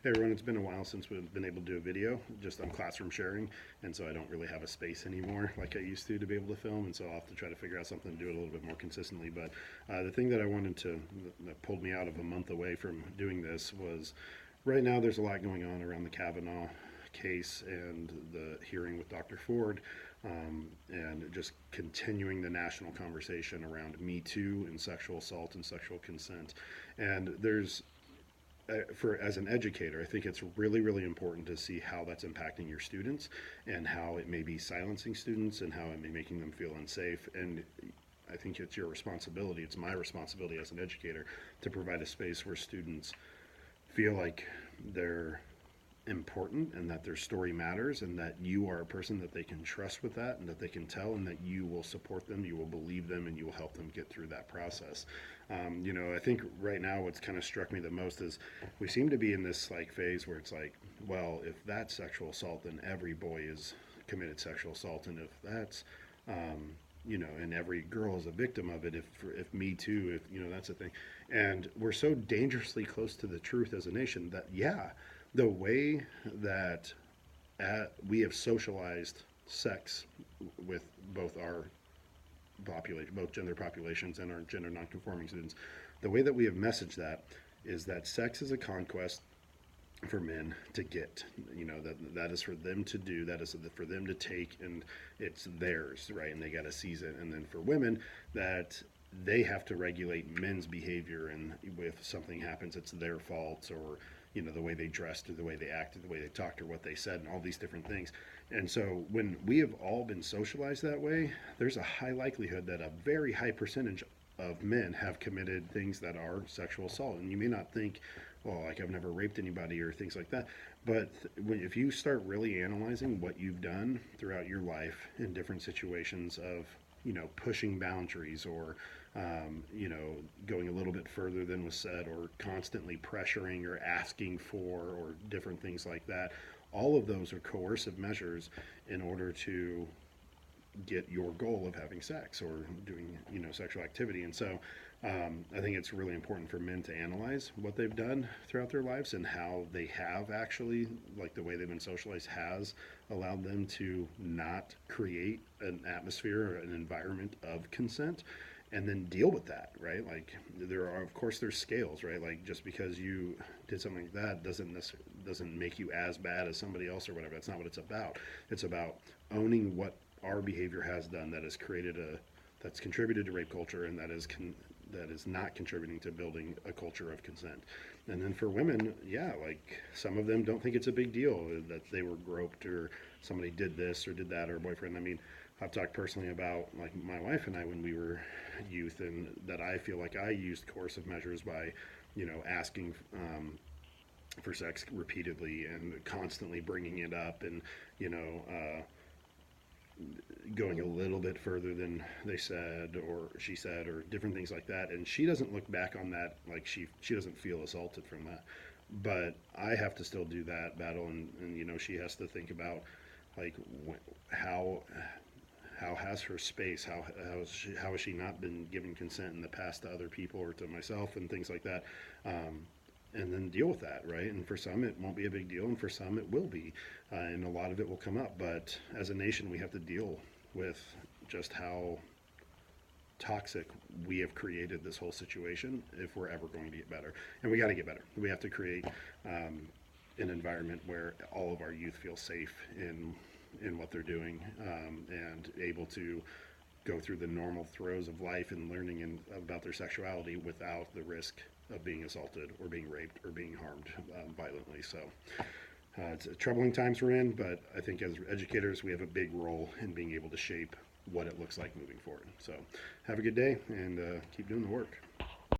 Hey everyone, it's been a while since we've been able to do a video, just on classroom sharing, and so I don't really have a space anymore like I used to be able to film, and so I'll have to try to figure out something to do it a little bit more consistently. But the thing that I wanted to, that pulled me out of a month away from doing this was right now there's a lot going on around the Kavanaugh case and the hearing with Dr. Ford, and just continuing the national conversation around Me Too and sexual assault and sexual consent. And there's for as an educator, I think it's really, really important to see how that's impacting your students and how it may be silencing students and how it may be making them feel unsafe. And I think it's your responsibility, it's my responsibility as an educator to provide a space where students feel like they're important and that their story matters and that you are a person that they can trust with that and that they can tell and that you will support them, you will believe them, and you will help them get through that process. I think right now what's kind of struck me the most is we seem to be in this like phase where it's like, well, if that's sexual assault, then every boy is committed sexual assault, and if that's and every girl is a victim of it. If Me Too, if that's a thing, and we're so dangerously close to the truth as a nation that the way that we have socialized sex with both our population, both gender populations and our gender nonconforming students, the way that we have messaged that is that sex is a conquest for men to get, that is for them to do, that is for them to take, and it's theirs, right? And they got to seize it. And then for women, that they have to regulate men's behavior, and if something happens, it's their fault, or the way they dressed or the way they acted, the way they talked or what they said, and all these different things. And so when we have all been socialized that way, there's a high likelihood that a very high percentage of men have committed things that are sexual assault. And you may not think, well, like I've never raped anybody or things like that. But if you start really analyzing what you've done throughout your life in different situations of, pushing boundaries or, going a little bit further than was said, or constantly pressuring or asking for, or different things like that, all of those are coercive measures in order to get your goal of having sex or doing sexual activity. And so I think it's really important for men to analyze what they've done throughout their lives and how they have actually, like the way they've been socialized has allowed them to not create an atmosphere or an environment of consent, and then deal with that, right? Like there are, of course, there's scales, right? Like just because you did something like that doesn't make you as bad as somebody else or whatever. That's not what it's about. It's about owning what our behavior has done that has that's contributed to rape culture, and that is not contributing to building a culture of consent. And then for women, yeah, like some of them don't think it's a big deal that they were groped or somebody did this or did that, or a boyfriend. I mean, I've talked personally about like my wife and I when we were youth, and that I feel like I used coercive measures by, asking for sex repeatedly and constantly bringing it up, and going a little bit further than they said or she said, or different things like that. And she doesn't look back on that like she doesn't feel assaulted from that. But I have to still do that battle, and she has to think about like how has her space, how has she not been given consent in the past to other people or to myself and things like that, and then deal with that, right? And for some it won't be a big deal, and for some it will be, and a lot of it will come up. But as a nation, we have to deal with just how toxic we have created this whole situation if we're ever going to get better. And we got to get better. We have to create an environment where all of our youth feel safe in what they're doing, and able to go through the normal throes of life and learning about their sexuality without the risk of being assaulted or being raped or being harmed violently. So it's troubling times we're in, but I think as educators, we have a big role in being able to shape what it looks like moving forward. So have a good day, and keep doing the work.